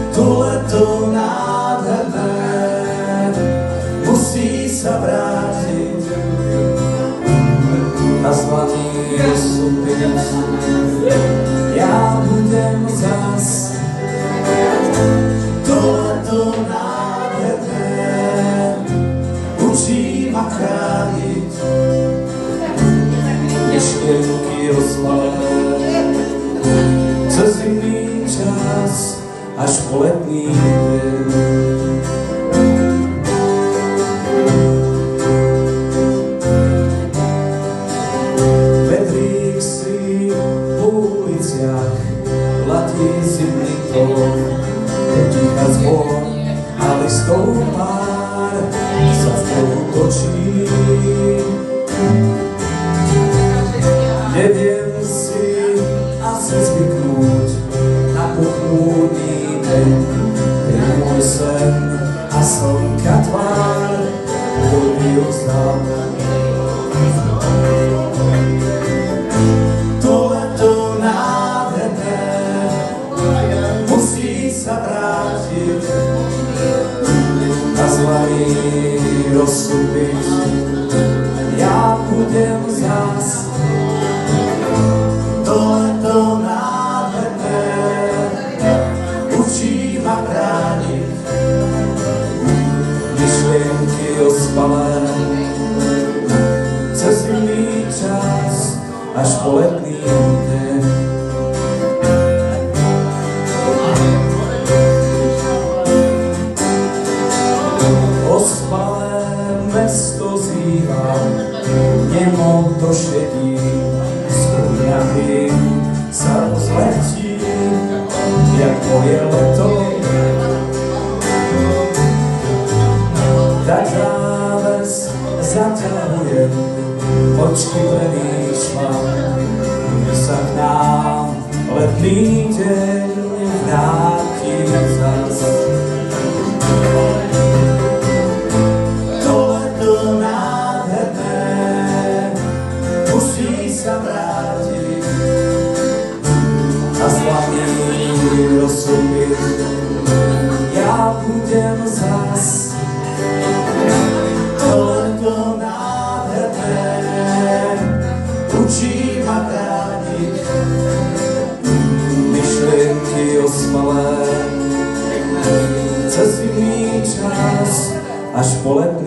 To leto nádherné musí sa vrátiť a zlatý rozsúpiť. Ja budem zas. To leto nádherné učí ma chrániť myšlienky rozlať cez zimný čas až po letný deň. Vedrík si po uliciach latí zimný tón, tichá zvon a listov pár sa v kruhu točí. Neviem si asi zvyknúť na pochmúrny deň, keď môj sen a slnka tvár voľný ozdal. To leto nádherné musí sa vrátiť a zlaný rozsúpiť. Ja budem zas. To leto nádherné učí ma brániť myšlienky ospalé cez zimný čas až po letný deň. Ospalé mesto zýva, nemo to šedí, sa rozletí, jak moje leto. Tak záves zaťahujem, očky premýšľam, že sa k nám letný deň vráti zas. To leto nádherné musí sa vrátiť a zlatý rozsúpiť. Ja budem zas. To leto nádherné učí ma brániť myšlienky ospalé cez zimný čas až po letný